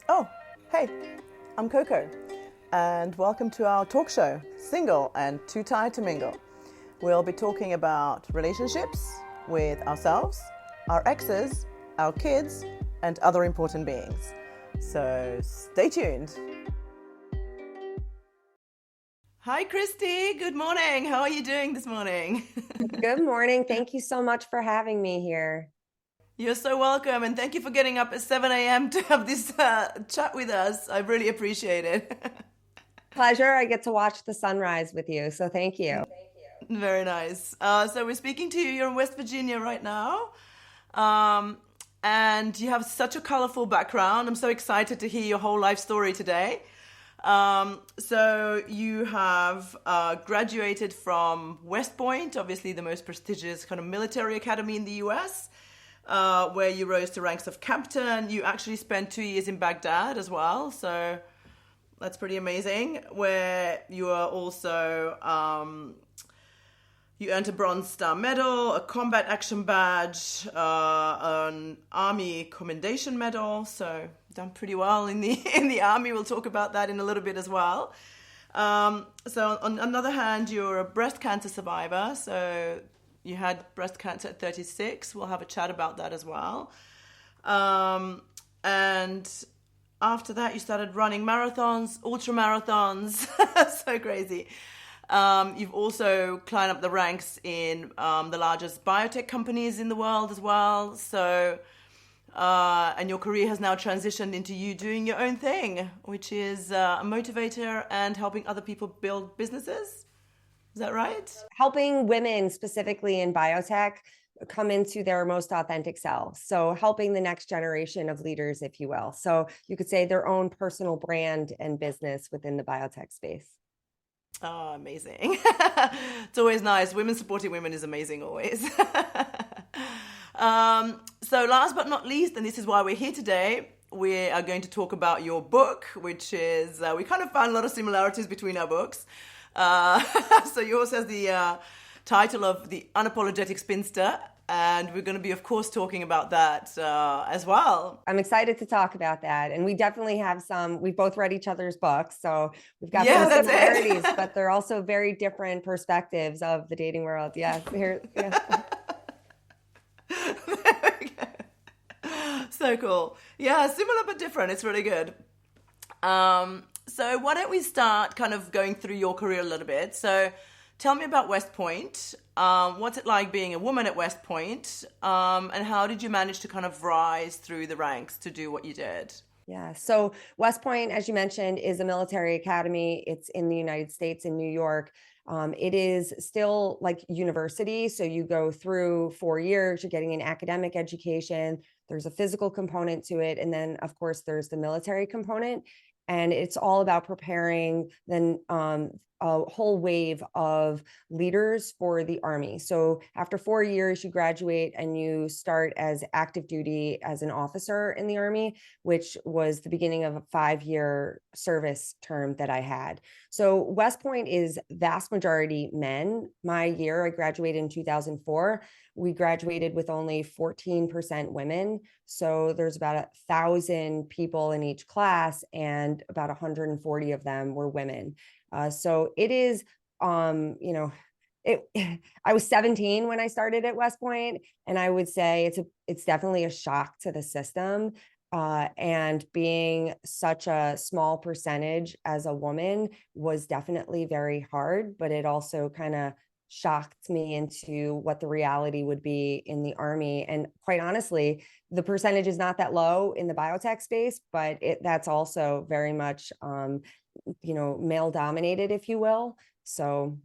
Oh, hey, I'm Coco, and welcome to our talk show, Single and Too Tired to Mingle. We'll be talking about relationships with ourselves, our exes, our kids, and other important beings. So stay tuned. Hi, Christy. Good morning. How are you doing this morning? Good morning. Thank you so much for having me here. You're so welcome, and thank you for getting up at 7 a.m. to have this chat with us. I really appreciate it. Pleasure. I get to watch the sunrise with you. So thank you. Very nice. So we're speaking to you. You're in West Virginia right now. Um, and you have such a colorful background. I'm so excited to hear your whole life story today. So you have graduated from Westpoint, obviously the most prestigious kind of military academy in the US, where you rose to ranks of captain. You actually spent 2 years in Baghdad as well. So that's pretty amazing. Where you are also you earned a Bronze Star Medal, a Combat Action Badge, an Army Commendation Medal. So done pretty well in the in the Army. We'll talk about that in a little bit as well. So on another hand, you're a breast cancer survivor. So you had breast cancer at 36. We'll have a chat about that as well. And after that, you started running marathons, ultra marathons. So crazy. You've also climbed up the ranks in the largest biotech companies in the world as well. So, and your career has now transitioned into you doing your own thing, which is a motivator and helping other people build businesses. Is that right? Helping women specifically in biotech come into their most authentic selves. So helping the next generation of leaders, if you will. So you could say their own personal brand and business within the biotech space. Oh, amazing. It's always nice. Women supporting women is amazing always. So last but not least, and this is why we're here today, we are going to talk about your book, which is, we kind of found a lot of similarities between our books. So yours has the title of The Unapologetic Spinster, and we're going to be, of course, talking about that as well. I'm excited to talk about that. And we definitely have we've both read each other's books. So we've got Yeah, some that's similarities, it. but they're also very different perspectives of the dating world. Yes. Here, yeah. There we go. So cool. Yeah, similar but different. It's really good. So why don't we start kind of going through your career a little bit? So tell me about West Point. What's it like being a woman at West Point? And how did you manage to kind of rise through the ranks to do what you did? Yeah. So West Point, as you mentioned, is a military academy. It's in the United States in New York. It is still like university. So you go through 4 years, you're getting an academic education. There's a physical component to it. And then, of course, there's the military component. And it's all about preparing then a whole wave of leaders for the Army. So after 4 years, you graduate and you start as active duty as an officer in the Army, which was the beginning of a 5-year service term that I had. So West Point is vast majority men. My year, I graduated in 2004. We graduated with only 14% women. So there's about 1,000 people in each class, and about 140 of them were women. So it is, you know, it. I was 17 when I started at West Point, and I would say it's definitely a shock to the system. And being such a small percentage as a woman was definitely very hard, but it also kind of shocked me into what the reality would be in the Army. And quite honestly, the percentage is not that low in the biotech space, but that's also very much, male dominated, if you will. So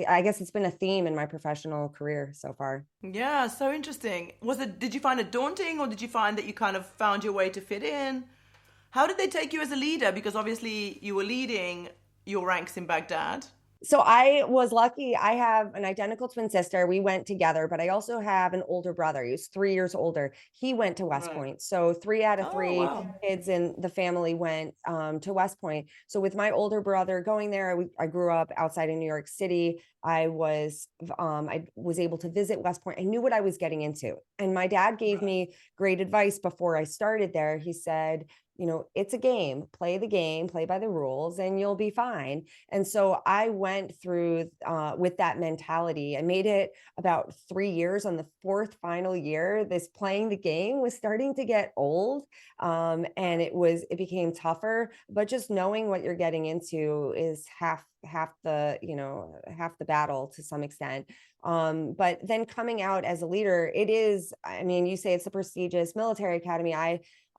I guess it's been a theme in my professional career so far. Yeah, so interesting. Did you find it daunting, or did you find that you kind of found your way to fit in? How did they take you as a leader? Because obviously you were leading your ranks in Baghdad. So I was lucky. I have an identical twin sister. We went together, but I also have an older brother. He's 3 years older. He went to West Right. Point. So three out of Oh, three wow. kids in the family went to West Point. So with my older brother going there, I grew up outside of New York City. I was able to visit West Point. I knew what I was getting into. And my dad gave Right. me great advice before I started there. He said, it's a game, play the game, play by the rules, and you'll be fine. And so I went through with that mentality. I made it about 3 years. On the fourth final year, this playing the game was starting to get old. And it became tougher, but just knowing what you're getting into is half the battle to some extent. But then coming out as a leader, I mean, you say it's a prestigious military academy.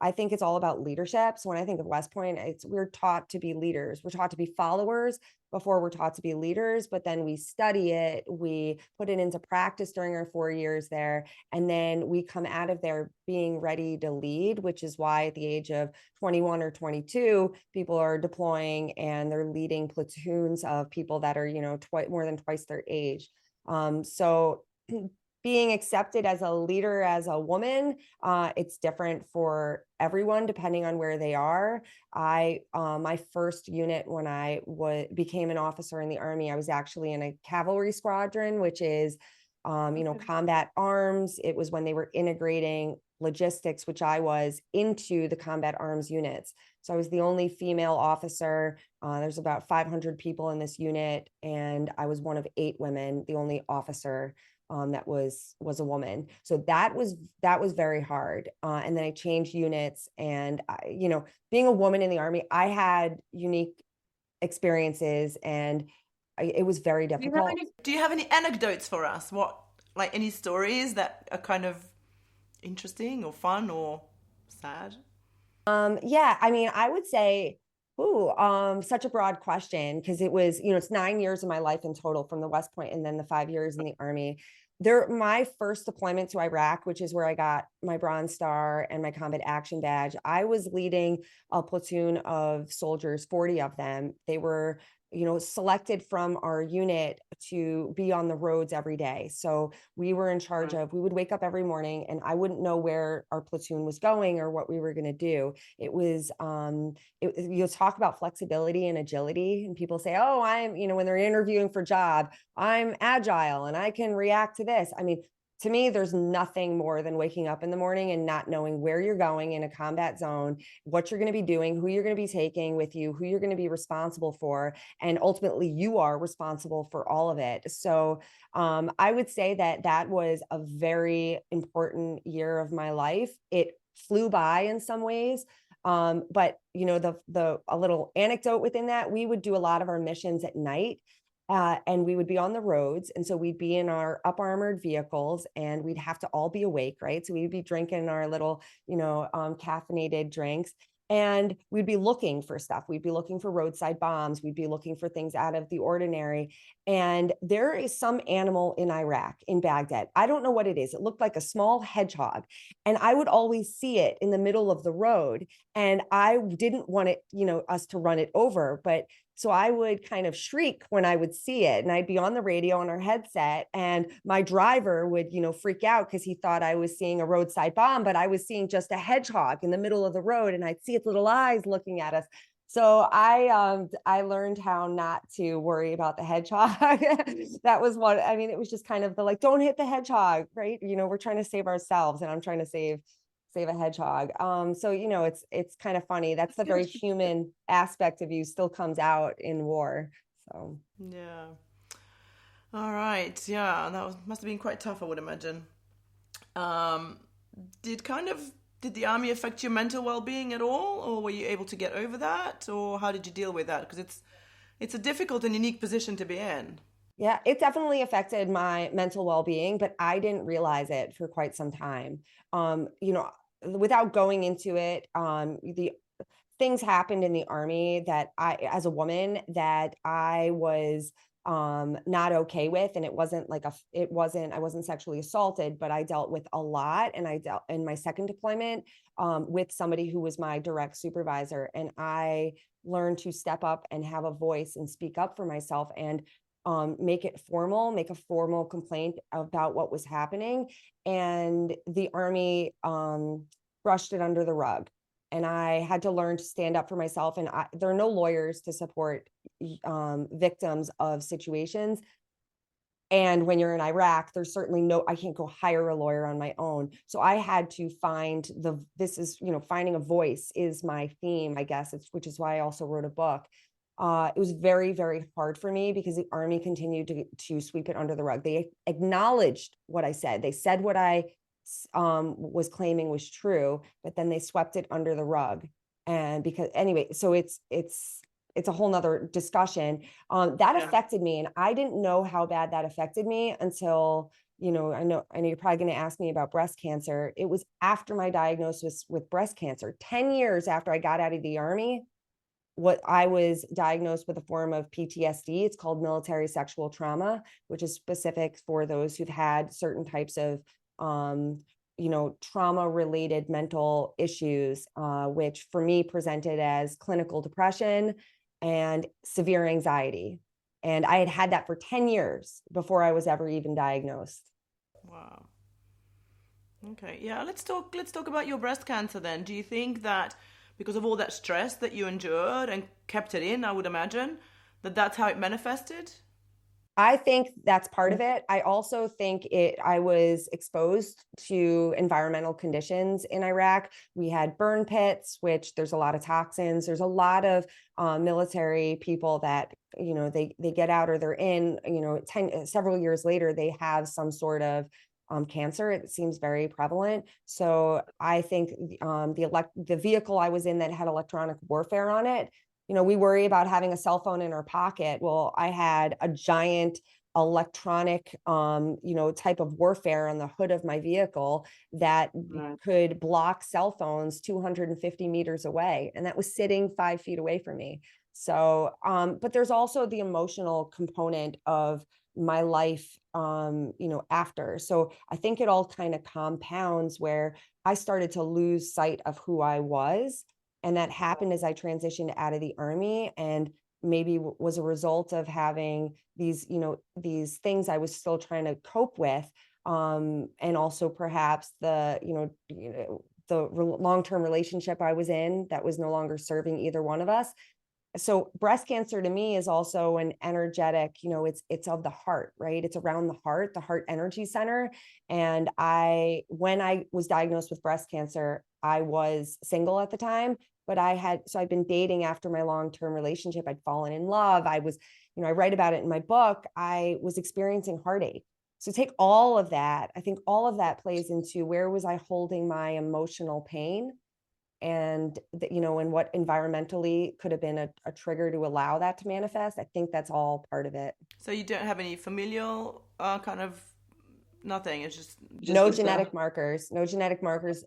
I think it's all about leadership. So when I think of Westpoint, we're taught to be leaders. We're taught to be followers before we're taught to be leaders, but then we study it, we put it into practice during our 4 years there, and then we come out of there being ready to lead, which is why at the age of 21 or 22, people are deploying and they're leading platoons of people that are, more than twice their age. So being accepted as a leader as a woman, it's different for everyone depending on where they are. My first unit when I became an officer in the Army, I was actually in a cavalry squadron, which is combat arms. It was when they were integrating logistics, which I was, into the combat arms units. So I was the only female officer. There's about 500 people in this unit, and I was one of 8 women, the only officer that was a woman. So that was very hard. And then I changed units, and being a woman in the Army, I had unique experiences, and it was very difficult. Do you have any anecdotes for us? Like any stories that are kind of interesting or fun or sad? Yeah, I mean, I would say, such a broad question, because it was, it's 9 years of my life in total from the West Point and then the 5 years in the Army. My first deployment to Iraq, which is where I got my Bronze Star and my combat action badge, I was leading a platoon of soldiers, 40 of them. They were selected from our unit to be on the roads every day. So we were in charge of, we would wake up every morning and I wouldn't know where our platoon was going or what we were going to do. It was, you'll talk about flexibility and agility, and people say, oh, when they're interviewing for job, I'm agile and I can react to this. I mean, to me, there's nothing more than waking up in the morning and not knowing where you're going in a combat zone, what you're going to be doing, who you're going to be taking with you, who you're going to be responsible for. And ultimately, you are responsible for all of it. So I would say that was a very important year of my life. It flew by in some ways. But a little anecdote within that, we would do a lot of our missions at night. And we would be on the roads. And so we'd be in our up armored vehicles and we'd have to all be awake, right? So we'd be drinking our little, caffeinated drinks, and we'd be looking for stuff. We'd be looking for roadside bombs. We'd be looking for things out of the ordinary. And there is some animal in Iraq, in Baghdad. I don't know what it is. It looked like a small hedgehog. And I would always see it in the middle of the road. And I didn't want it, us to run it over, but so I would kind of shriek when I would see it, and I'd be on the radio on our headset, and my driver would, freak out because he thought I was seeing a roadside bomb, but I was seeing just a hedgehog in the middle of the road, and I'd see its little eyes looking at us. So I learned how not to worry about the hedgehog. That was it was just kind of don't hit the hedgehog, right? We're trying to save ourselves, and I'm trying to save a hedgehog. So it's kind of funny. That's the very human aspect of you still comes out in war. So yeah. All right. Yeah, must have been quite tough, I would imagine. Did the Army affect your mental well-being at all, or were you able to get over that, or how did you deal with that? Because it's a difficult and unique position to be in. Yeah, it definitely affected my mental well-being, but I didn't realize it for quite some time. Without going into it, the things happened in the Army that as a woman, that I was not okay with. And I wasn't sexually assaulted, but I dealt with a lot. And I dealt in my second deployment with somebody who was my direct supervisor. And I learned to step up and have a voice and speak up for myself, and make a formal complaint about what was happening. And the Army brushed it under the rug. And I had to learn to stand up for myself. And there are no lawyers to support victims of situations. And when you're in Iraq, there's certainly I can't go hire a lawyer on my own. So I had to find finding a voice is my theme, I guess, which is why I also wrote a book. It was very, very hard for me because the Army continued to sweep it under the rug. They acknowledged what I said. They said what I was claiming was true, but then they swept it under the rug. And because anyway, so it's a whole nother discussion. That affected me, and I didn't know how bad that affected me until, I know you're probably going to ask me about breast cancer. It was after my diagnosis with breast cancer, 10 years after I got out of the Army. What I was diagnosed with a form of PTSD. It's called military sexual trauma, which is specific for those who've had certain types of, trauma-related mental issues, which for me presented as clinical depression and severe anxiety. And I had that for 10 years before I was ever even diagnosed. Wow. Okay. Yeah. Let's talk about your breast cancer then. Do you think that because of all that stress that you endured and kept it in, I would imagine, that's how it manifested? I think that's part of it. I also think I was exposed to environmental conditions in Iraq. We had burn pits, which there's a lot of toxins. There's a lot of military people that, they get out or they're in, several years later, they have some sort of cancer. It seems very prevalent. So I think the vehicle I was in that had electronic warfare on it, we worry about having a cell phone in our pocket. Well, I had a giant electronic, type of warfare on the hood of my vehicle that could block cell phones 250 meters away. And that was sitting 5 feet away from me. So, but there's also the emotional component of my life, after. So I think it all kind of compounds where I started to lose sight of who I was. And that happened as I transitioned out of the Army, and maybe was a result of having these things I was still trying to cope with. And also perhaps the long-term relationship I was in that was no longer serving either one of us. So breast cancer to me is also an energetic, it's of the heart, right? It's around the heart energy center. And when I was diagnosed with breast cancer, I was single at the time, but I'd been dating after my long-term relationship. I'd fallen in love. I was, I write about it in my book. I was experiencing heartache. So take all of that. I think all of that plays into where was I holding my emotional pain, and and what environmentally could have been a trigger to allow that to manifest. I think that's all part of it. So you don't have any familial kind of nothing. It's just no genetic markers.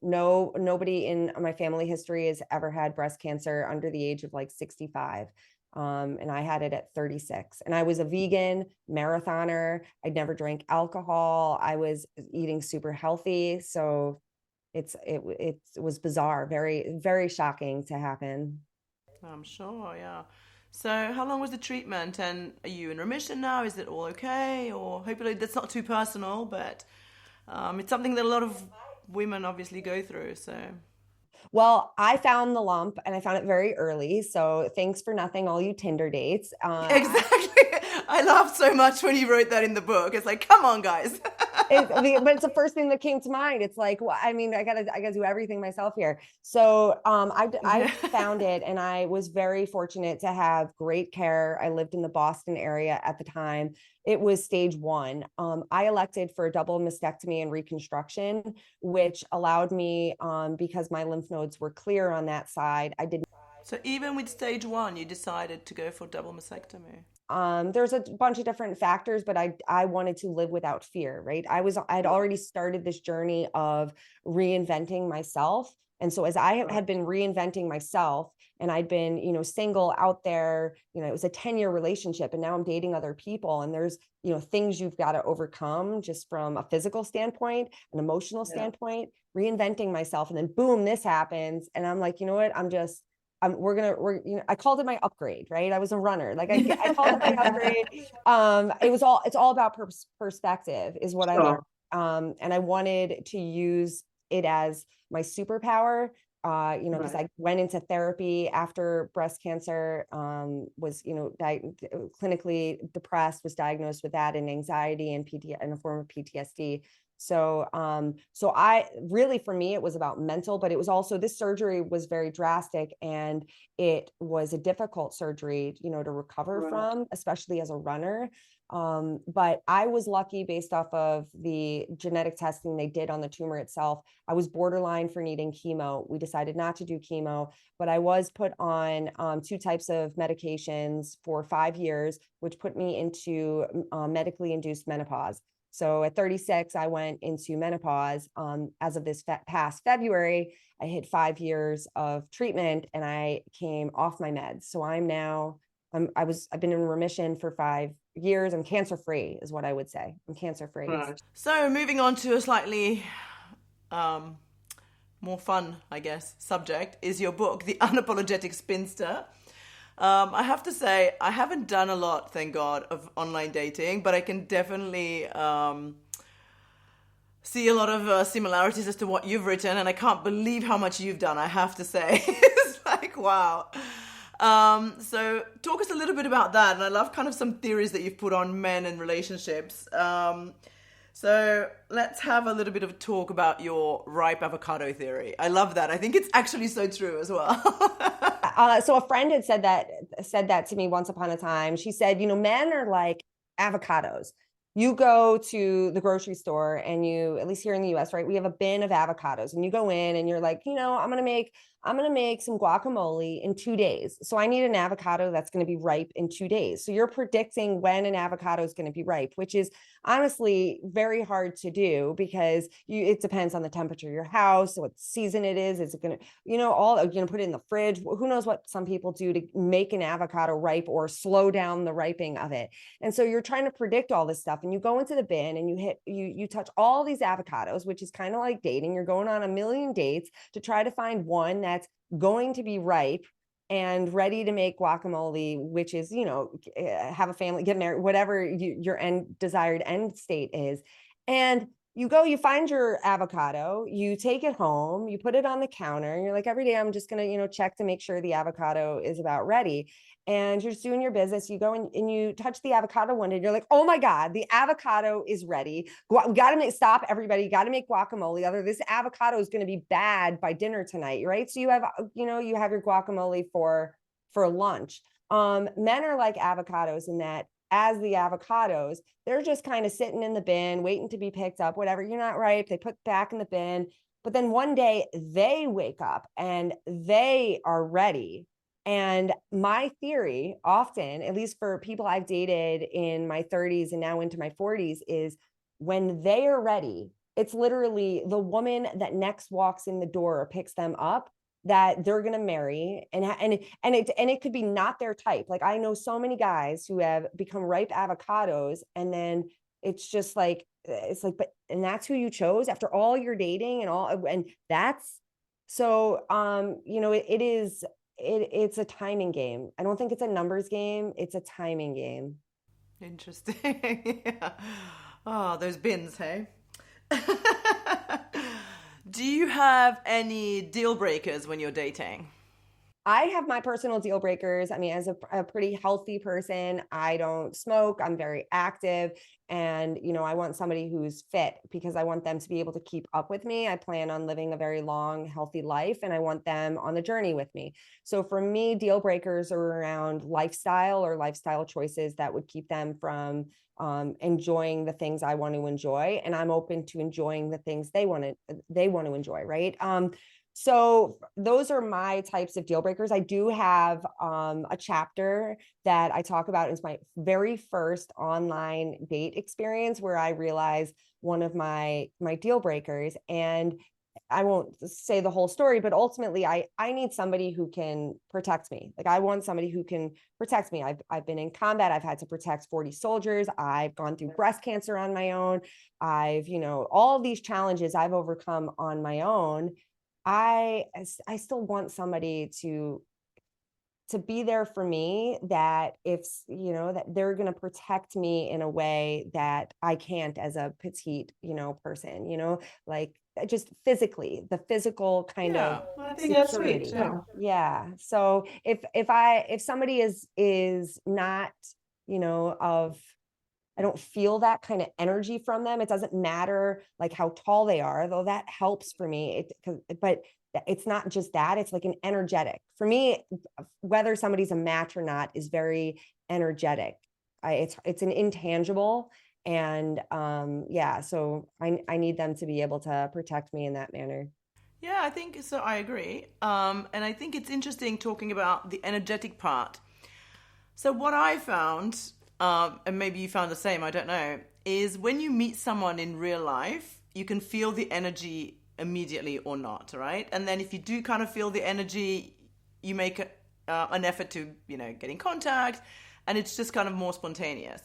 Nobody in my family history has ever had breast cancer under the age of like 65. And I had it at 36, and I was a vegan marathoner. I'd never drank alcohol. I was eating super healthy. So it was bizarre, very, very shocking to happen. I'm sure, yeah. So how long was the treatment, and are you in remission now? Is it all okay? Or hopefully that's not too personal, but it's something that a lot of women obviously go through, so. Well, I found the lump, and I found it very early. So thanks for nothing, all you Tinder dates. Exactly. I laughed so much when you wrote that in the book. It's like, come on, guys. But it's the first thing that came to mind. It's like, well, I mean, I gotta do everything myself here. So I found it, and I was very fortunate to have great care. I lived in the Boston area at the time. It was stage 1. I elected for a double mastectomy and reconstruction, which allowed me, because my lymph nodes were clear on that side. So even with stage 1, you decided to go for double mastectomy? There's a bunch of different factors, but I wanted to live without fear, right? I'd already started this journey of reinventing myself. And so as I had been reinventing myself, and I'd been, single out there, it was a 10-year relationship, and now I'm dating other people, and there's, things you've got to overcome just from a physical standpoint, an emotional standpoint, reinventing myself. And then boom, this happens. And I'm like, you know what? I called it my upgrade, right? I was a runner. Like I called it my upgrade. It's all about perspective is what I learned. And I wanted to use it as my superpower because I went into therapy after breast cancer, was, clinically depressed, was diagnosed with that and anxiety and a form of PTSD. So I really, for me, it was about mental, but it was also, this surgery was very drastic and it was a difficult surgery, to recover from, especially as a runner. But I was lucky based off of the genetic testing they did on the tumor itself. I was borderline for needing chemo. We decided not to do chemo, but I was put on 2 types of medications for 5 years, which put me into medically induced menopause. So at 36, I went into menopause. As of this past February, I hit 5 years of treatment and I came off my meds. So I've been in remission for 5 years. I'm cancer-free is what I would say. I'm cancer-free. Right. So moving on to a slightly more fun, I guess, subject is your book, The Unapologetic Spinster. I have to say, I haven't done a lot, thank God, of online dating, but I can definitely see a lot of similarities as to what you've written, and I can't believe how much you've done, I have to say. It's like, wow. So talk us a little bit about that, and I love kind of some theories that you've put on men and relationships. So let's have a little bit of a talk about your ripe avocado theory. I love that. I think it's actually so true as well. So a friend had said that to me once upon a time. She said, men are like avocados. You go to the grocery store and at least here in the US, right, we have a bin of avocados and you go in and you're like, I'm going to make some guacamole in 2 days. So I need an avocado that's going to be ripe in 2 days. So you're predicting when an avocado is going to be ripe, which is honestly very hard to do because it depends on the temperature of your house, what season it is. Is it going to, you're going to put it in the fridge? Who knows what some people do to make an avocado ripe or slow down the ripening of it. And so you're trying to predict all this stuff and you go into the bin and you touch all these avocados, which is kind of like dating. You're going on a million dates to try to find one that's going to be ripe and ready to make guacamole, which is, have a family, get married, whatever your desired end state is. And you find your avocado, you take it home, you put it on the counter, and you're like, every day I'm just going to, check to make sure the avocado is about ready. And you're just doing your business. You go and you touch the avocado one day, and you're like, oh my God, the avocado is ready. We got to stop everybody. Got to make guacamole. This avocado is going to be bad by dinner tonight, right? So you have your guacamole for lunch. Men are like avocados in that as the avocados, they're just kind of sitting in the bin, waiting to be picked up, whatever. You're not ripe. They put back in the bin. But then one day they wake up and they are ready. And my theory often, at least for people I've dated in my 30s and now into my 40s, is when they are ready, it's literally the woman that next walks in the door or picks them up that they're going to marry. And it could be not their type. Like I know so many guys who have become ripe avocados and then it's just like, and that's who you chose after all your dating and that's so, it's a timing game. I don't think it's a numbers game. It's a timing game. Interesting. Yeah. Oh, those bins, hey? Do you have any deal breakers when you're dating? I have my personal deal breakers. I mean, as a pretty healthy person, I don't smoke. I'm very active. And, I want somebody who's fit because I want them to be able to keep up with me. I plan on living a very long, healthy life, and I want them on the journey with me. So for me, deal breakers are around lifestyle or lifestyle choices that would keep them from enjoying the things I want to enjoy. And I'm open to enjoying the things they want to enjoy. Right. So those are my types of deal breakers. I do have a chapter that I talk about. It's my very first online date experience where I realized one of my deal breakers. And I won't say the whole story, but ultimately I need somebody who can protect me. Like I want somebody who can protect me. I've been in combat. I've had to protect 40 soldiers. I've gone through breast cancer on my own. I've, all of these challenges I've overcome on my own. I still want somebody to to be there for me, that if, that they're going to protect me in a way that I can't as a petite, person, like just physically, the physical kind of I think that's sweet security. too. Yeah. So if somebody is not, I don't feel that kind of energy from them. It doesn't matter like how tall they are, though that helps for me. But it's not just that, it's like an energetic. For me, whether somebody's a match or not is very energetic. It's an intangible. And so I need them to be able to protect me in that manner. Yeah, I think so. I agree. And I think it's interesting talking about the energetic part. So what I found, and maybe you found the same, I don't know, is when you meet someone in real life, you can feel the energy immediately or not, right? And then if you do kind of feel the energy, you make an effort to, get in contact, and it's just kind of more spontaneous.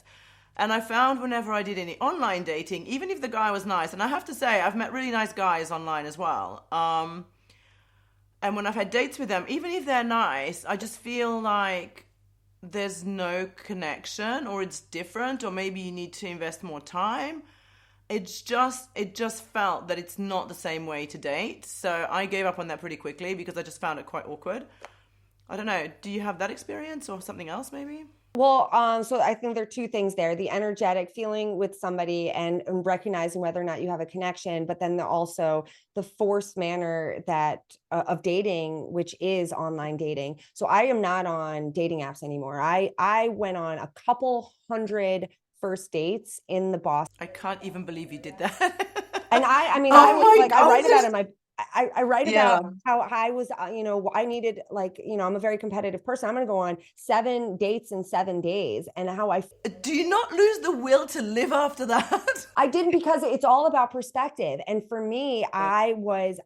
And I found whenever I did any online dating, even if the guy was nice, and I have to say, I've met really nice guys online as well. And when I've had dates with them, even if they're nice, I just feel like there's no connection, or it's different, or maybe you need to invest more time. It just felt that it's not the same way to date. So I gave up on that pretty quickly because I just found it quite awkward. I don't know. Do you have that experience or something else maybe? Well, so I think there are two things there: the energetic feeling with somebody and recognizing whether or not you have a connection, but then also the forced manner that of dating, which is online dating. So I am not on dating apps anymore. I went on a couple hundred first dates in the Boston. I can't even believe you did that. And I mean, Oh I was my like, I God, write this- about it in my, I write Yeah. about how I was, I needed like, I'm a very competitive person. I'm going to go on 7 dates in 7 days, and how Do you not lose the will to live after that? I didn't, because it's all about perspective. And for me, I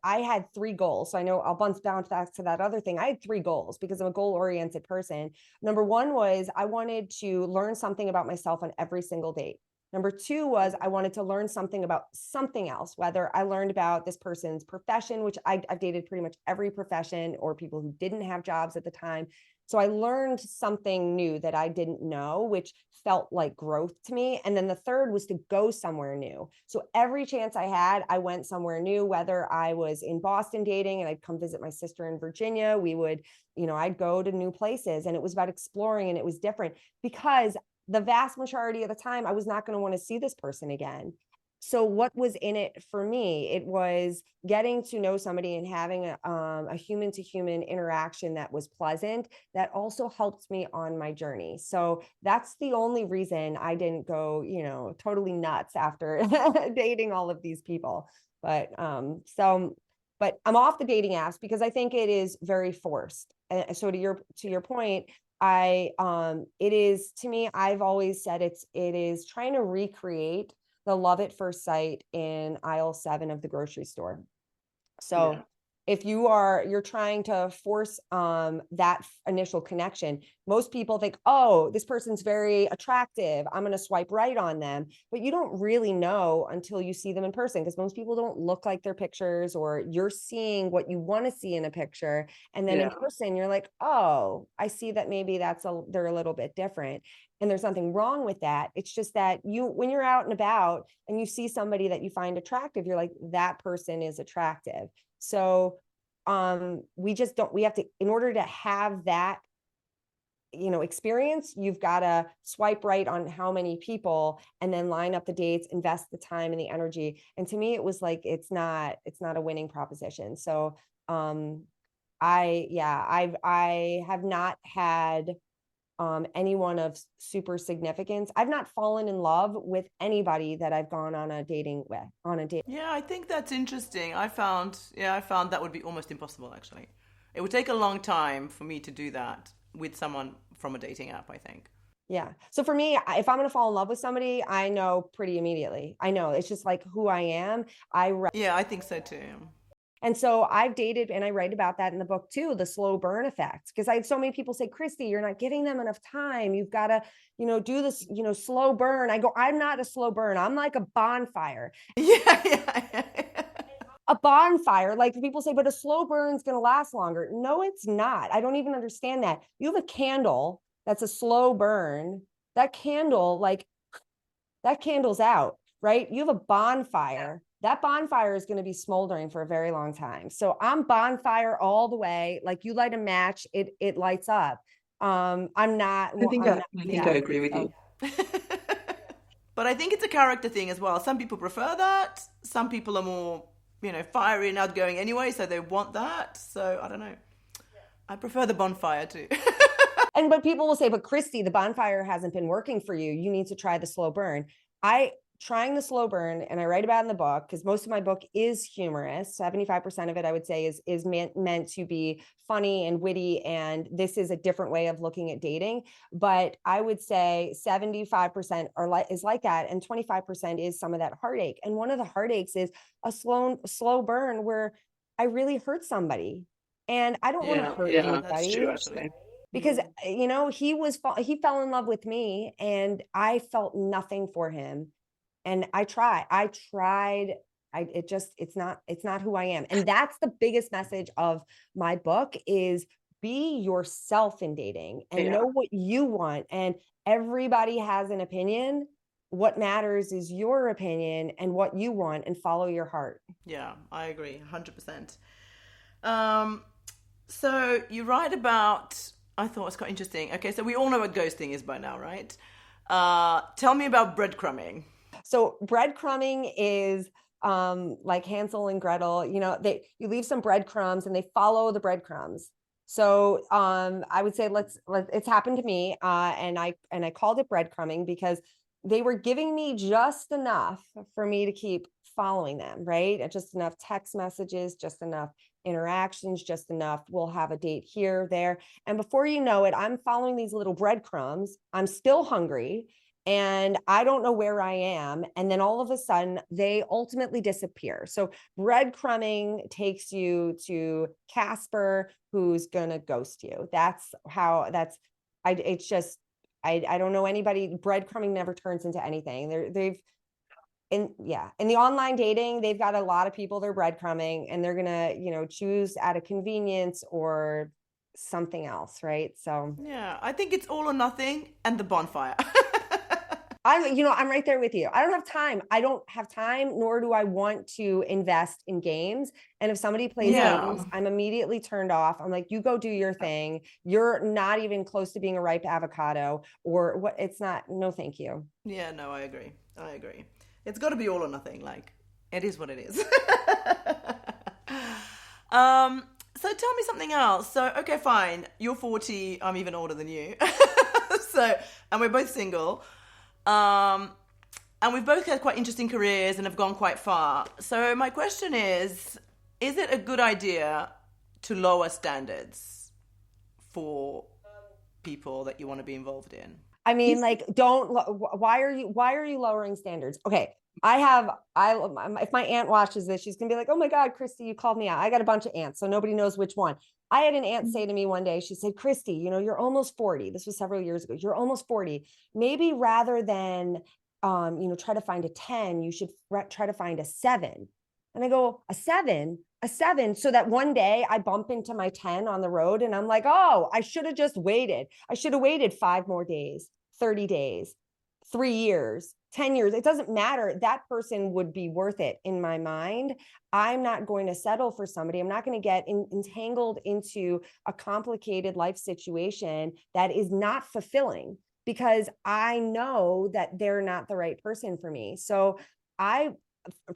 had 3 goals. So I know I'll bounce back to that other thing. I had 3 goals because I'm a goal-oriented person. Number 1 was I wanted to learn something about myself on every single date. Number 2 was I wanted to learn something about something else, whether I learned about this person's profession, which I've dated pretty much every profession, or people who didn't have jobs at the time. So I learned something new that I didn't know, which felt like growth to me. And then the third was to go somewhere new. So every chance I had, I went somewhere new, whether I was in Boston dating and I'd come visit my sister in Virginia, we would, I'd go to new places, and it was about exploring, and it was different because the vast majority of the time I was not going to want to see this person again. So what was in it for me? It was getting to know somebody and having a human to human interaction that was pleasant, that also helped me on my journey. So that's the only reason I didn't go, totally nuts after dating all of these people. But but I'm off the dating apps because I think it is very forced. And so to your point, it is, to me, I've always said it is trying to recreate the love at first sight in aisle 7 of the grocery store. So yeah. If you're trying to force that initial connection, most people think, oh, this person's very attractive, I'm going to swipe right on them. But you don't really know until you see them in person, because most people don't look like their pictures, or you're seeing what you want to see in a picture. And then in person, you're like, oh, I see that maybe they're a little bit different. And there's nothing wrong with that. It's just that when you're out and about and you see somebody that you find attractive, you're like, that person is attractive. So we have to, in order to have that, experience, you've got to swipe right on how many people, and then line up the dates, invest the time and the energy. And to me, it was like, it's not a winning proposition. So I have not had anyone of super significance. I've not fallen in love with anybody that I've gone on a date. Yeah, I think that's interesting. I found that would be almost impossible, actually. It would take a long time for me to do that with someone from a dating app, I think. Yeah. So for me, if I'm going to fall in love with somebody, I know pretty immediately. I know, it's just like who I am. Yeah, I think so too. And so I've dated, and I write about that in the book too, the slow burn effect. Because I have so many people say, Christie, you're not giving them enough time. You've got to, do this, slow burn. I go, I'm not a slow burn. I'm like a bonfire. Yeah. a bonfire, like people say, but a slow burn is going to last longer. No, it's not. I don't even understand that. You have a candle that's a slow burn. That candle, like that candle's out, right? You have a bonfire. That bonfire is going to be smoldering for a very long time. So I'm bonfire all the way. Like you light a match, it lights up. I'm not. I think I agree with you. But I think it's a character thing as well. Some people prefer that. Some people are more, fiery and outgoing anyway, so they want that. So I don't know. I prefer the bonfire too. But people will say, but Christie, the bonfire hasn't been working for you. You need to try the slow burn. Trying the slow burn, and I write about it in the book because most of my book is humorous. 75% of it, I would say, is meant to be funny and witty. And this is a different way of looking at dating. But I would say 75% is like that, and 25% is some of that heartache. And one of the heartaches is a slow burn where I really hurt somebody, and I don't want to hurt anybody. That's true, actually. Because he fell in love with me, and I felt nothing for him. And it's not who I am. And that's the biggest message of my book is be yourself in dating and know what you want. And everybody has an opinion. What matters is your opinion and what you want, and follow your heart. Yeah, I agree 100%. So you write about, I thought it was quite interesting. Okay, so we all know what ghosting is by now, right? Tell me about breadcrumbing. So breadcrumbing is like Hansel and Gretel. You leave some breadcrumbs and they follow the breadcrumbs. So I would say it's happened to me, and I called it breadcrumbing because they were giving me just enough for me to keep following them, right? Just enough text messages, just enough interactions, just enough. We'll have a date here, there. And before you know it, I'm following these little breadcrumbs. I'm still hungry and I don't know where I am. And then all of a sudden they ultimately disappear. So breadcrumbing takes you to Casper, who's going to ghost you. I don't know anybody. Breadcrumbing never turns into anything. In the online dating, they've got a lot of people they're breadcrumbing, and they're gonna, choose out of convenience or something else, right? So yeah, I think it's all or nothing, and the bonfire. I'm right there with you. I don't have time, nor do I want to invest in games. And if somebody plays games, I'm immediately turned off. I'm like, you go do your thing. You're not even close to being a ripe avocado, or what? It's not. No, thank you. Yeah, no, I agree. It's got to be all or nothing. Like, it is what it is. So tell me something else. So, okay, fine. You're 40. I'm even older than you. And we're both single. And we've both had quite interesting careers and have gone quite far. So my question is it a good idea to lower standards for people that you want to be involved in? I mean, why are you lowering standards? Okay. If my aunt watches this, she's going to be like, oh my God, Christie, you called me out. I got a bunch of aunts, so nobody knows which one. I had an aunt say to me one day, she said, Christie, you're almost 40. This was several years ago. You're almost 40. Maybe rather than, try to find a 10, you should try to find a 7. And I go, a 7, so that one day I bump into my 10 on the road and I'm like, oh, I should have just waited. I should have waited 5 more days, 30 days, 3 years, 10 years. It doesn't matter. That person would be worth it in my mind. I'm not going to settle for somebody. I'm not going to get entangled into a complicated life situation that is not fulfilling because I know that they're not the right person for me. So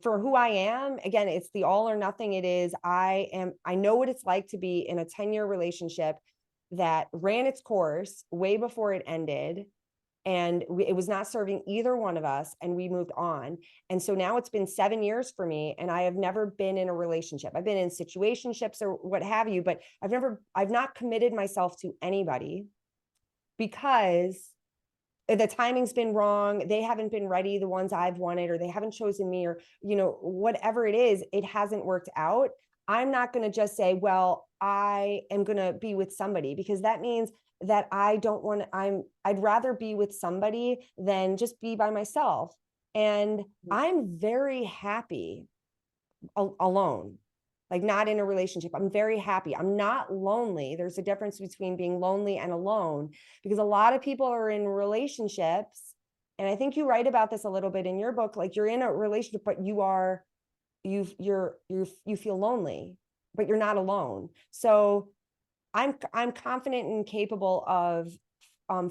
for who I am, again, it's the all or nothing. It is, I know what it's like to be in a 10-year relationship that ran its course way before it ended. And it was not serving either one of us, and we moved on. And so now it's been 7 years for me, and I have never been in a relationship. I've been in situationships or what have you, but I've not committed myself to anybody because the timing's been wrong. They haven't been ready, the ones I've wanted, or they haven't chosen me, or, whatever it is, it hasn't worked out. I'm not going to just say, well, I am going to be with somebody, because that means that I'd rather be with somebody than just be by myself. And I'm very happy alone, like not in a relationship. I'm very happy. I'm not lonely. There's a difference between being lonely and alone, because a lot of people are in relationships. And I think you write about this a little bit in your book. Like you're in a relationship, but you feel lonely, but you're not alone. So I'm confident and capable of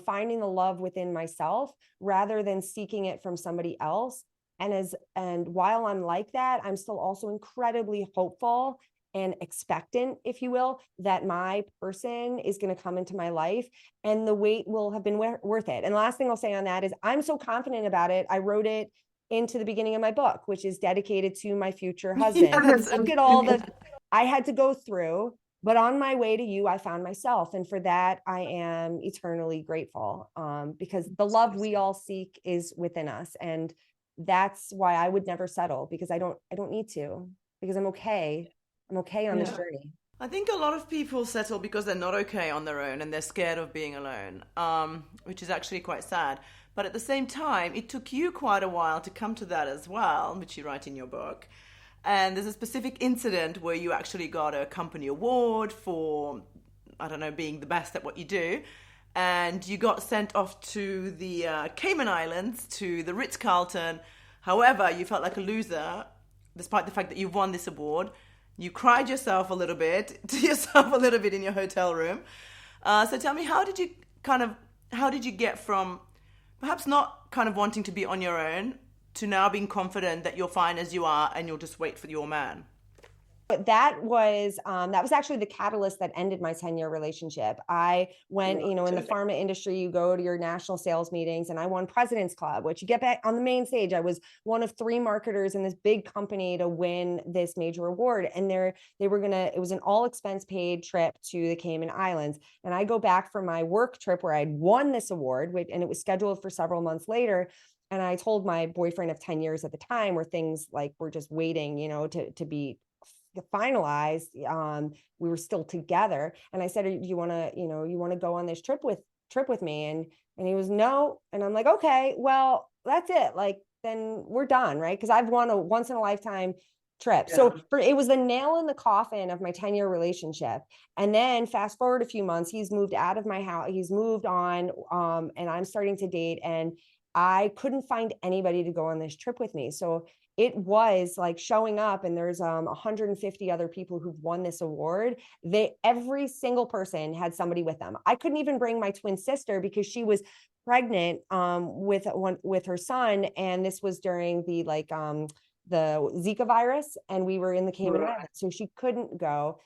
finding the love within myself rather than seeking it from somebody else. And while I'm like that, I'm still also incredibly hopeful and expectant, if you will, that my person is going to come into my life and the wait will have been worth it. And the last thing I'll say on that is I'm so confident about it. I wrote it into the beginning of my book, which is dedicated to my future husband. Yeah, Look at all the I had to go through, but on my way to you, I found myself. And for that, I am eternally grateful, because the love we all seek is within us. And that's why I would never settle, because I don't need to, because I'm okay. I'm okay on this journey. I think a lot of people settle because they're not okay on their own and they're scared of being alone, which is actually quite sad. But at the same time, it took you quite a while to come to that as well, which you write in your book. And there's a specific incident where you actually got a company award for, I don't know, being the best at what you do. And you got sent off to the Cayman Islands, to the Ritz-Carlton. However, you felt like a loser, despite the fact that you won this award. You cried yourself a little bit, to yourself a little bit in your hotel room. So tell me, how did you get from perhaps not kind of wanting to be on your own to now being confident that you're fine as you are and you'll just wait for your man? But that was actually the catalyst that ended my 10-year relationship. I went, in the pharma industry, you go to your national sales meetings, and I won President's Club, which you get back on the main stage. I was one of 3 marketers in this big company to win this major award. And it was an all expense paid trip to the Cayman Islands. And I go back from my work trip where I'd won this award, and it was scheduled for several months later. And I told my boyfriend of 10 years at the time, where things like were just waiting, to be finalized. We were still together, and I said, "You want to go on this trip with me?" And he was, "No." And I'm like, "Okay, well, that's it. Like, then we're done, right?" Because I've won a once in a lifetime trip. Yeah. So it was the nail in the coffin of my 10-year relationship. And then fast forward a few months, he's moved out of my house. He's moved on, and I'm starting to date, and I couldn't find anybody to go on this trip with me. So it was like showing up, and there's 150 other people who've won this award. Every single person had somebody with them. I couldn't even bring my twin sister because she was pregnant with her son, and this was during the Zika virus, and we were in the Cayman Islands, so she couldn't go.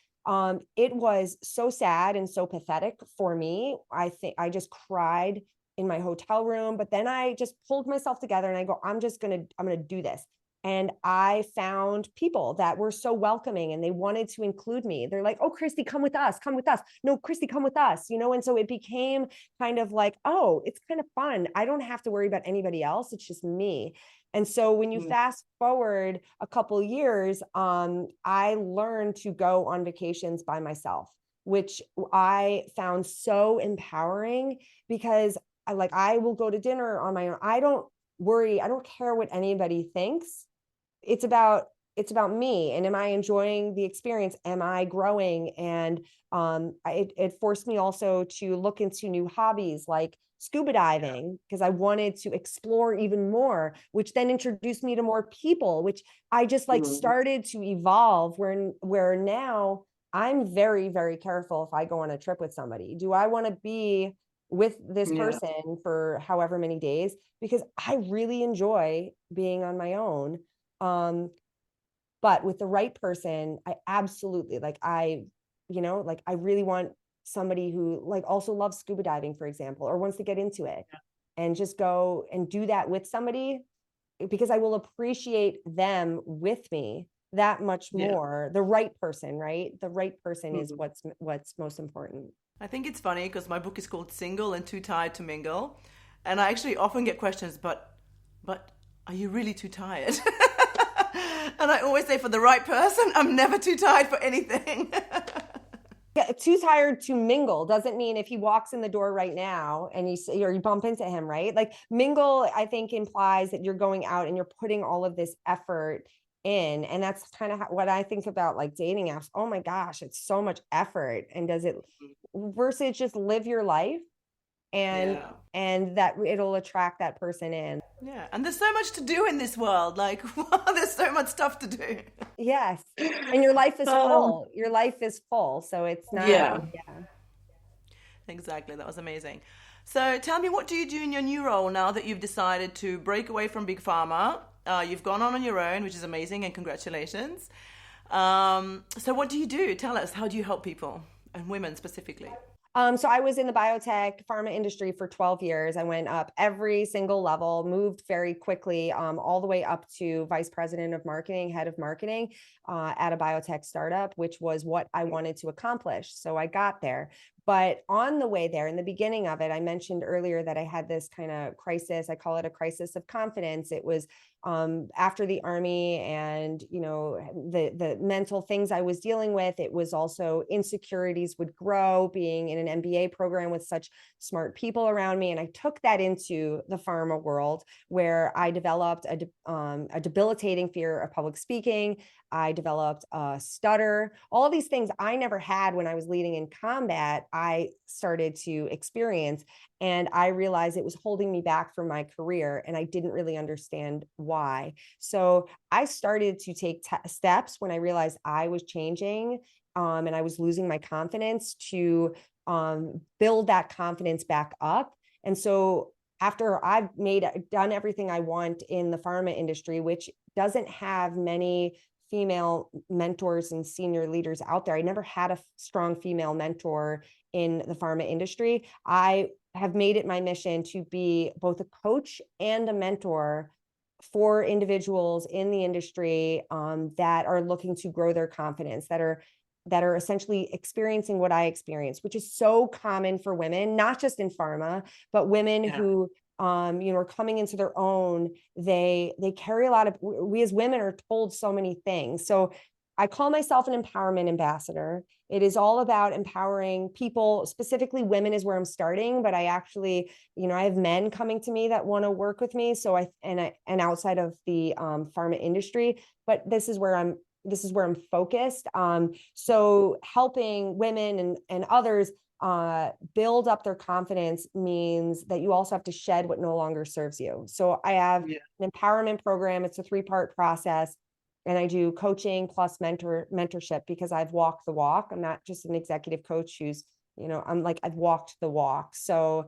It was so sad and so pathetic for me. I think I just cried in my hotel room, but then I just pulled myself together and I go, I'm going to do this. And I found people that were so welcoming and they wanted to include me. They're like, "Oh, Christie, come with us. Come with us. No, Christie, come with us." And so it became kind of like, oh, it's kind of fun. I don't have to worry about anybody else. It's just me. And so when you fast forward a couple years, I learned to go on vacations by myself, which I found so empowering, because I will go to dinner on my own. I don't worry. I don't care what anybody thinks. It's about me, and am I enjoying the experience? Am I growing? And it forced me also to look into new hobbies like scuba diving, because I wanted to explore even more, which then introduced me to more people, which I just started to evolve, where now I'm very, very careful if I go on a trip with somebody. Do I want to be with this person for however many days? Because I really enjoy being on my own. But with the right person, I absolutely I really want somebody who also loves scuba diving, for example, or wants to get into it, and just go and do that with somebody, because I will appreciate them with me that much more. The right person, right? The right person is what's most important. I think it's funny because my book is called Single and Too Tired to Mingle. And I actually often get questions, but are you really too tired? And I always say, for the right person, I'm never too tired for anything. Yeah, too tired to mingle doesn't mean if he walks in the door right now and you bump into him, right? Mingle, I think, implies that you're going out and you're putting all of this effort in. And that's kind of what I think about like dating apps. Oh my gosh, it's so much effort. And does it versus just live your life and that it'll attract that person in. Yeah. And there's so much to do in this world. Like, there's so much stuff to do. Yes. And your life is full. Your life is full. So it's not. Yeah. Exactly. That was amazing. So tell me, what do you do in your new role now that you've decided to break away from Big Pharma? You've gone on your own, which is amazing, and congratulations. So what do you do? Tell us, how do you help people, and women specifically? So I was in the biotech pharma industry for 12 years. I went up every single level, moved very quickly, all the way up to vice president of marketing, head of marketing at a biotech startup, which was what I wanted to accomplish. So I got there. But on the way there, in the beginning of it, I mentioned earlier that I had this kind of crisis. I call it a crisis of confidence. It was after the army and, the mental things I was dealing with. It was also insecurities would grow being in an MBA program with such smart people around me. And I took that into the pharma world where I developed a debilitating fear of public speaking. I developed a stutter. All of these things I never had when I was leading in combat, I started to experience. And I realized it was holding me back from my career. And I didn't really understand why. So I started to take steps when I realized I was changing and I was losing my confidence to build that confidence back up. And so after I've done everything I want in the pharma industry, which doesn't have many female mentors and senior leaders out there. I never had a strong female mentor in the pharma industry. I have made it my mission to be both a coach and a mentor for individuals in the industry that are looking to grow their confidence, that are essentially experiencing what I experienced, which is so common for women, not just in pharma, but women who are coming into their own. They carry a lot of, we as women are told so many things. So I call myself an empowerment ambassador. It is all about empowering people, specifically women is where I'm starting, but I actually, I have men coming to me that want to work with me. So and outside of the pharma industry, but this is where I'm focused. So helping women and others build up their confidence means that you also have to shed what no longer serves you. So I have an empowerment program. It's a 3-part process. And I do coaching plus mentorship because I've walked the walk. I'm not just an executive coach who's, I've walked the walk. So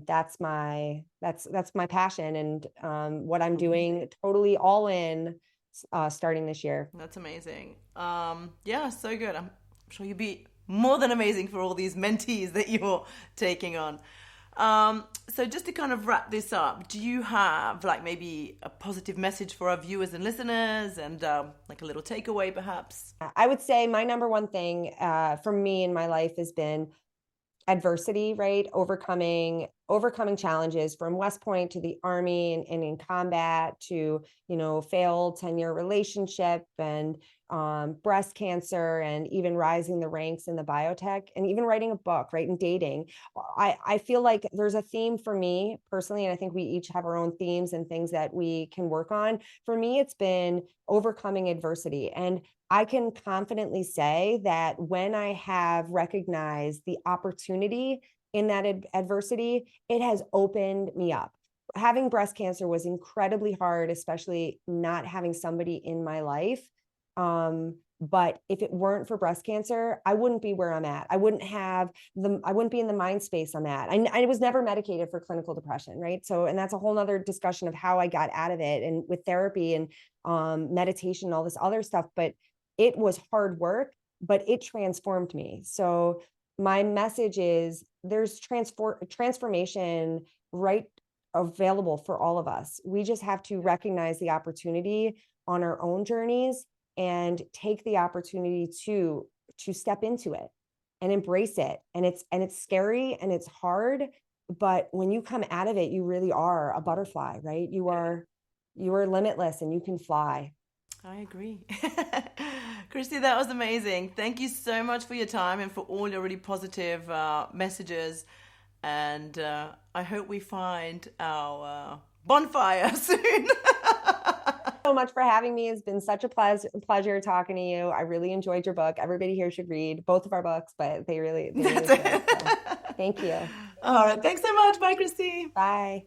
that's my passion and what I'm doing totally all in starting this year. That's amazing. So good. I'm sure you'll be more than amazing for all these mentees that you're taking on. So just to kind of wrap this up, do you have like maybe a positive message for our viewers and listeners and like a little takeaway perhaps? I would say my number one thing for me in my life has been adversity, right? Overcoming challenges from Westpoint to the Army and in combat to, failed 10-year relationship and breast cancer and even rising the ranks in the biotech and even writing a book, right? And dating. I feel like there's a theme for me personally, and I think we each have our own themes and things that we can work on. For me, it's been overcoming adversity. And I can confidently say that when I have recognized the opportunity in that adversity, it has opened me up. Having breast cancer was incredibly hard, especially not having somebody in my life. But if it weren't for breast cancer, I wouldn't be where I'm at. I wouldn't be in the mind space I'm at. I was never medicated for clinical depression, right? So, and that's a whole nother discussion of how I got out of it and with therapy and meditation and all this other stuff. But it was hard work, but it transformed me. So my message is there's transformation right available for all of us. We just have to recognize the opportunity on our own journeys and take the opportunity to step into it and embrace it. And it's scary and it's hard, but when you come out of it, you really are a butterfly, right? You are limitless and you can fly. I agree. Christie, that was amazing. Thank you so much for your time and for all your really positive messages. And I hope we find our bonfire soon. so much for having me. It's been such a pleasure talking to you. I really enjoyed your book. Everybody here should read both of our books, but they really should. So, thank you. All right. Thanks so much. Bye, Christie. Bye.